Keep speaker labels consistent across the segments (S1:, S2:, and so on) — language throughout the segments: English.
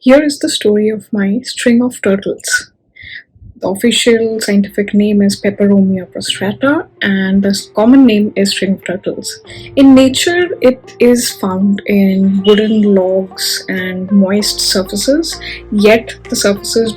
S1: Here is the story of my string of turtles. The official scientific name is Peperomia prostrata, and the common name is string of turtles. In nature, it is found in wooden logs and moist surfaces, yet the surfaces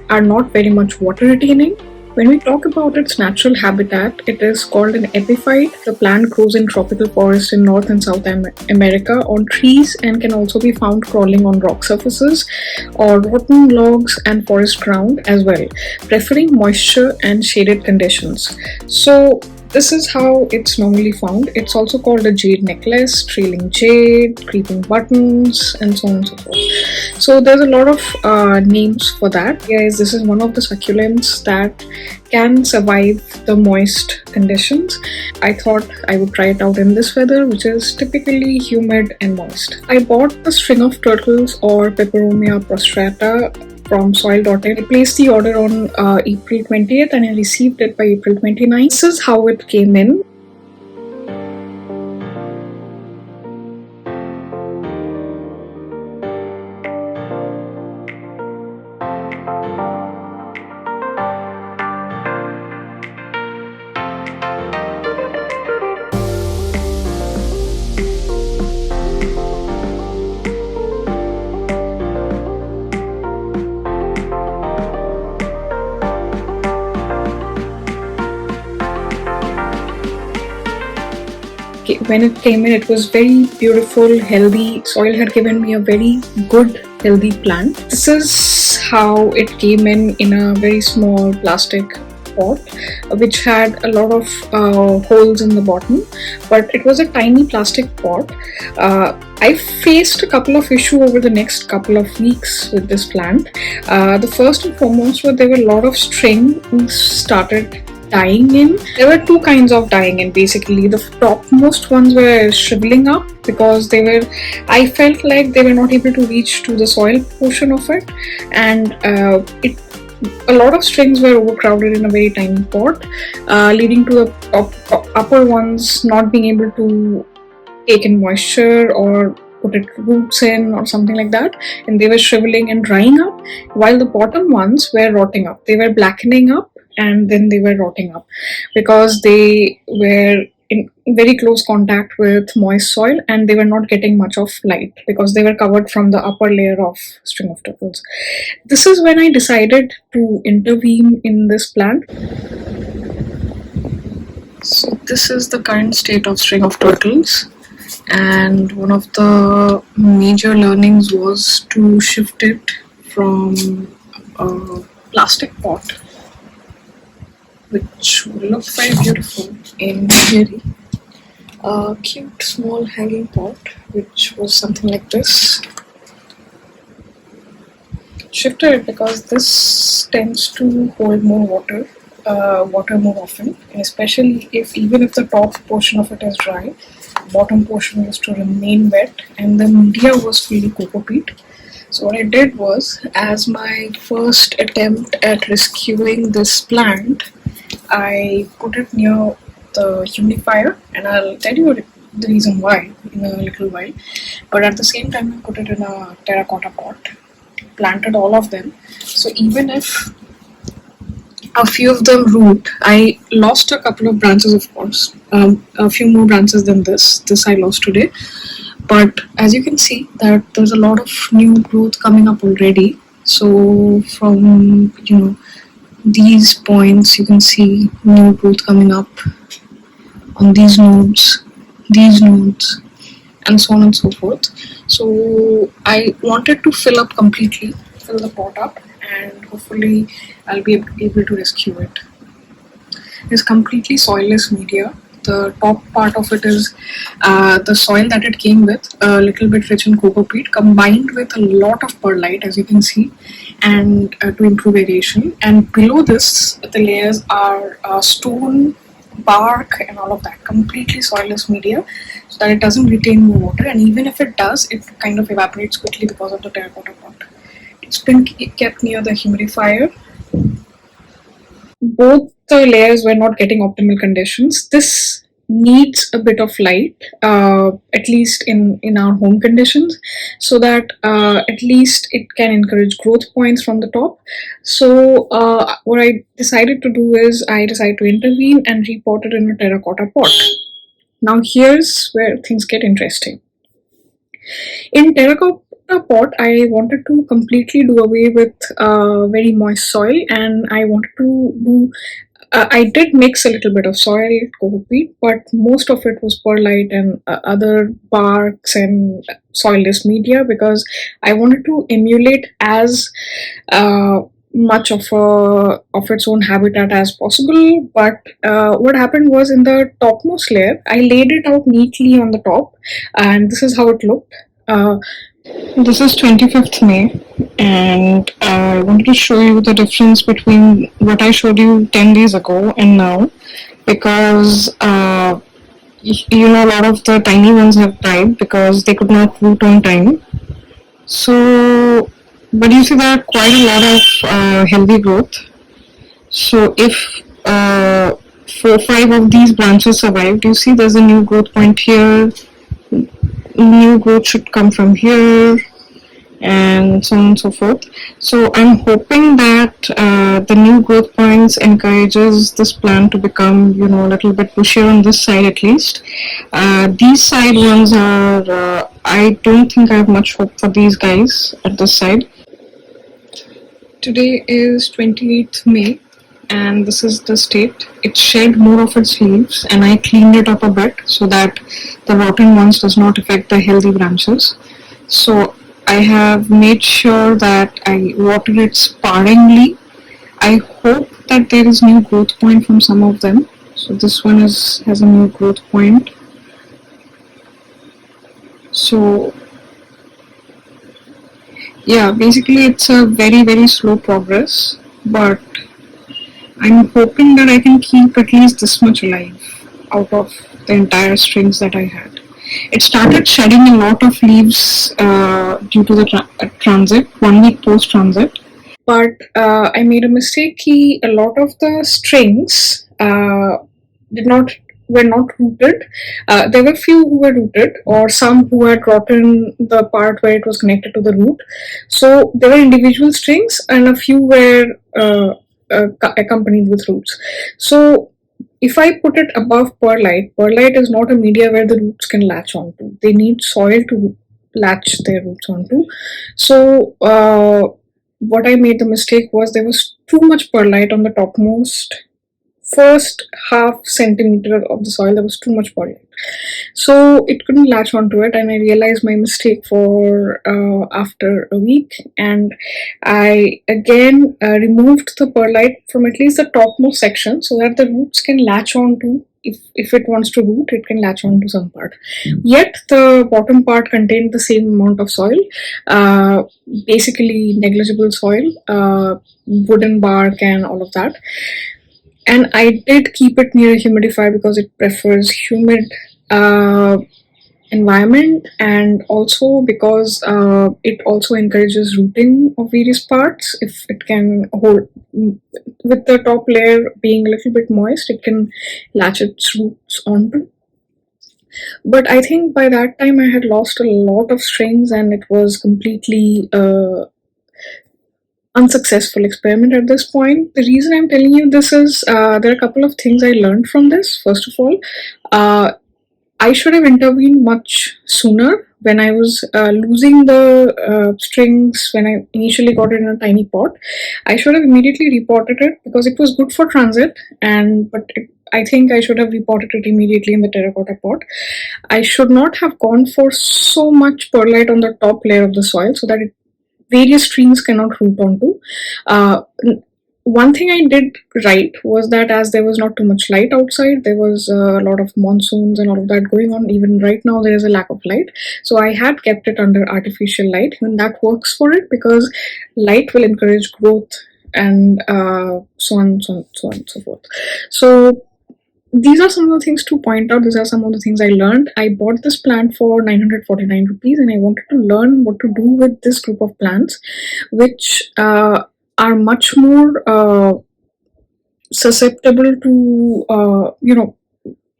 S1: are not very much water retaining. When we talk about its natural habitat, it is called an epiphyte. The plant grows in tropical forests in North and South America on trees and can also be found crawling on rock surfaces or rotten logs and forest ground as well, preferring moisture and shaded conditions. So this is how it's normally found. It's also called a jade necklace, trailing jade, creeping buttons, and so on and so forth. So there's a lot of names for that. Guys, this is one of the succulents that can survive the moist conditions. I thought I would try it out in this weather, which is typically humid and moist. I bought the string of turtles or Peperomia prostrata from soil.in. I placed the order on April 20th and I received it by April 29th. This is how it came in. When it came in, it was very beautiful, healthy. Soil had given me a very good, healthy plant. This is how it came in a very small plastic pot, which had a lot of holes in the bottom, but it was a tiny plastic pot. I faced a couple of issues over the next couple of weeks with this plant. The first and foremost was there were a lot of strings started dying in. There were two kinds of dying in basically. The topmost ones were shriveling up because I felt like they were not able to reach to the soil portion of it, and a lot of strings were overcrowded in a very tiny pot, leading to the upper ones not being able to take in moisture or put it roots in or something like that, and they were shriveling and drying up, while the bottom ones were rotting up. They were blackening up and then they were rotting up because they were in very close contact with moist soil and they were not getting much of light because they were covered from the upper layer of string of turtles. This is when I decided to intervene in this plant. So this is the current state of string of turtles, and one of the major learnings was to shift it from a plastic pot, which will look very beautiful in theory, a cute small hanging pot, which was something like this. Shifted it because this tends to hold more water more often, and especially even if the top portion of it is dry, bottom portion used to remain wet, and the media was fully cocoa peat. So what I did was, as my first attempt at rescuing this plant, I put it near the humidifier, and I'll tell you the reason why in a little while. But at the same time, I put it in a terracotta pot, planted all of them. So even if a few of them root, I lost a couple of branches, of course, a few more branches than this I lost today. But as you can see that there's a lot of new growth coming up already. So from these points, you can see new growth coming up on these nodes, and so on and so forth. So I wanted to fill the pot up, and hopefully I'll be able to rescue it. It's completely soilless media. The top part of it is the soil that it came with, a little bit rich in cocoa peat, combined with a lot of perlite, as you can see, and to improve aeration. And below this, the layers are stone, bark, and all of that, completely soilless media, so that it doesn't retain more water. And even if it does, it kind of evaporates quickly because of the terracotta pot. It's been kept near the humidifier. Both the layers were not getting optimal conditions. This needs a bit of light, at least in our home conditions, so that at least it can encourage growth points from the top. So what I decided to do is I decided to intervene and repot it in a terracotta pot. Now here's where things get interesting. In terracotta pot, I wanted to completely do away with very moist soil, and I wanted to do. I did mix a little bit of soil, Uppbeat, but most of it was perlite and other barks and soilless media, because I wanted to emulate as uh, much of its own habitat as possible. But what happened was, in the topmost layer, I laid it out neatly on the top, and this is how it looked. Uh, this is 25th May, and I wanted to show you the difference between what I showed you 10 days ago and now, because a lot of the tiny ones have died because they could not root on time. So, but you see, there are quite a lot of healthy growth. So, if 4 5 of these branches survived, you see there's a new growth point here. New growth should come from here, and so on and so forth. So I'm hoping that the new growth points encourages this plant to become, a little bit bushier on this side at least. These side ones are, I don't think I have much hope for these guys at this side. Today is 28th May, and this is the state. It shed more of its leaves, and I cleaned it up a bit so that the rotten ones does not affect the healthy branches. So I have made sure that I water it sparingly. I hope that there is new growth point from some of them. So this one has a new growth point. So yeah, basically it's a very, very slow progress, but I'm hoping that I can keep at least this much alive out of the entire strings that I had. It started shedding a lot of leaves due to the transit, 1 week post transit. But I made a mistake. A lot of the strings did not were not rooted. There were few who were rooted, or some who had rotten the part where it was connected to the root. So there were individual strings, and a few were accompanied with roots. So if I put it above perlite is not a media where the roots can latch onto. They need soil to latch their roots onto. So what I made the mistake was there was too much perlite on the topmost first half centimeter of the soil. There was too much perlite, so it couldn't latch onto it, and I realized my mistake for after a week, and I again removed the perlite from at least the topmost section so that the roots can latch onto. If it wants to root, it can latch on to some part. Yet the bottom part contained the same amount of soil, basically negligible soil, wooden bark, and all of that. And I did keep it near a humidifier because it prefers humid uh, environment, and also because it also encourages rooting of various parts. If it can hold, with the top layer being a little bit moist, it can latch its roots onto. But I think by that time I had lost a lot of strings, and it was completely unsuccessful experiment at this point. The reason I'm telling you this is there are a couple of things I learned from this. First of all, I should have intervened much sooner when I was losing the strings when I initially got it in a tiny pot. I should have immediately reported it because it was good for transit, and I think I should have reported it immediately in the terracotta pot. I should not have gone for so much perlite on the top layer of the soil so that various streams cannot root onto. Uh, One thing I did right was that, as there was not too much light outside, there was a lot of monsoons and all of that going on. Even right now, there is a lack of light. So I had kept it under artificial light, and that works for it because light will encourage growth, and so on, so on, so on, so forth. So these are some of the things to point out. These are some of the things I learned. I bought this plant for 949 rupees, and I wanted to learn what to do with this group of plants, which are much more susceptible to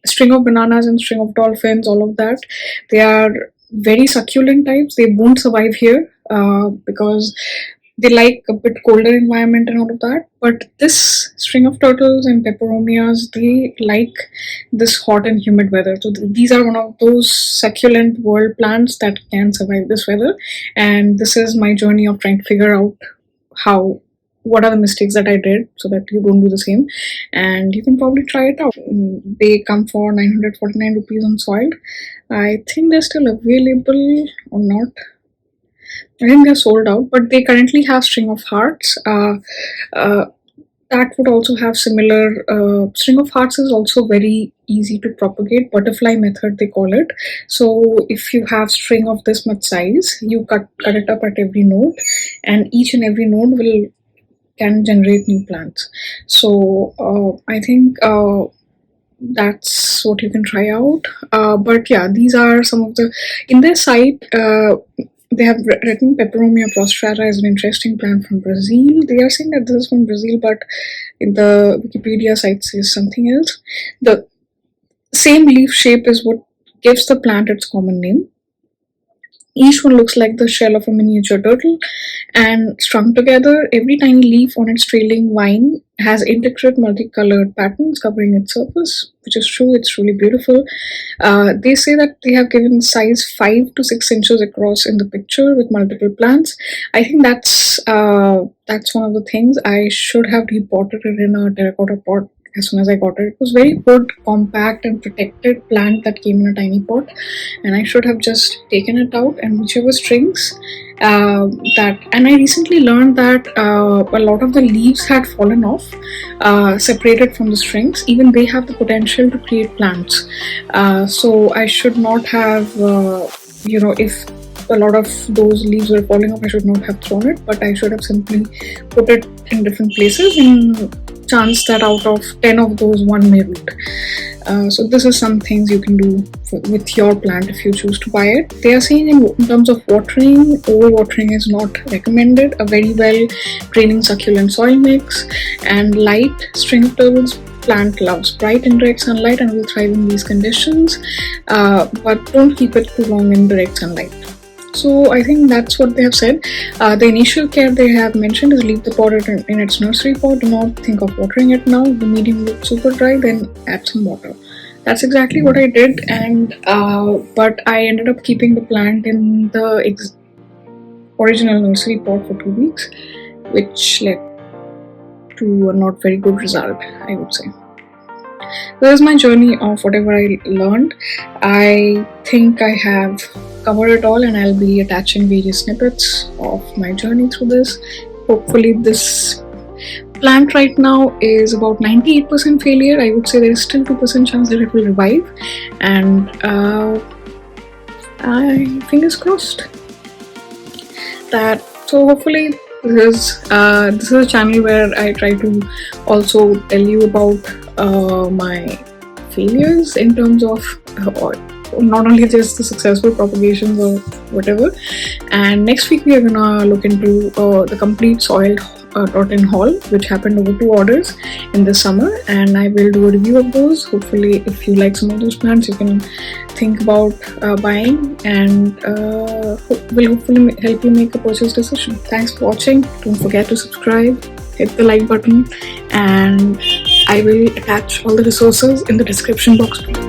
S1: string of bananas and string of dolphins, all of that. They are very succulent types. They won't survive here because they like a bit colder environment and all of that. But this string of turtles and peperomias, they like this hot and humid weather. So these are one of those succulent world plants that can survive this weather. And this is my journey of trying to figure out what are the mistakes that I did so that you don't do the same, and you can probably try it out. They come for 949 rupees on Soiled. I think they're still available or not. I think they're sold out, but they currently have string of hearts. That would also have similar. String of hearts is also very easy to propagate. Butterfly method they call it. So if you have string of this much size, you cut it up at every node, and each and every node can generate new plants. So I think that's what you can try out. But yeah, these are some of the in their site. They have written Peperomia prostrata is an interesting plant from Brazil. They are saying that this is from Brazil, but in the Wikipedia site says something else. The same leaf shape is what gives the plant its common name. Each one looks like the shell of a miniature turtle, and strung together, every tiny leaf on its trailing vine has intricate multicolored patterns covering its surface, which is true. It's truly beautiful. They say that they have given size 5 to 6 inches across in the picture with multiple plants. I think that's one of the things. I should have repotted it in a terracotta pot as soon as I got it. It was very good, compact and protected plant that came in a tiny pot, and I should have just taken it out and whichever strings and I recently learned that a lot of the leaves had fallen off, separated from the strings. Even they have the potential to create plants. So I should not have, if a lot of those leaves were falling off, I should not have thrown it, but I should have simply put it in different places in chance that out of 10 of those, one may root. So this is some things you can do with your plant if you choose to buy it. They are saying in terms of watering, over-watering is not recommended. A very well draining succulent soil mix and light string of turtles plant loves bright indirect sunlight and will thrive in these conditions, but don't keep it too long in direct sunlight. So I think that's what they have said. The initial care they have mentioned is leave the pot in its nursery pot. Do not think of watering it now. The medium looks super dry, then add some water. That's exactly what I did, and but I ended up keeping the plant in the original nursery pot for 2 weeks, which led to a not very good result, I would say. This is my journey of whatever I learned. I think I have covered it all, and I'll be attaching various snippets of my journey through this. Hopefully this plant right now is about 98% failure. I would say there is still 2% chance that it will revive, and I fingers crossed that. So hopefully this is a channel where I try to also tell you about my failures in terms of not only just the successful propagations or whatever. And next week we are gonna look into the complete soiled in haul, which happened over 2 orders in the summer, and I will do a review of those. Hopefully if you like some of those plants, you can think about buying, and will hopefully help you make a purchase decision. Thanks for watching. Don't forget to subscribe, hit the like button, and I will attach all the resources in the description box below.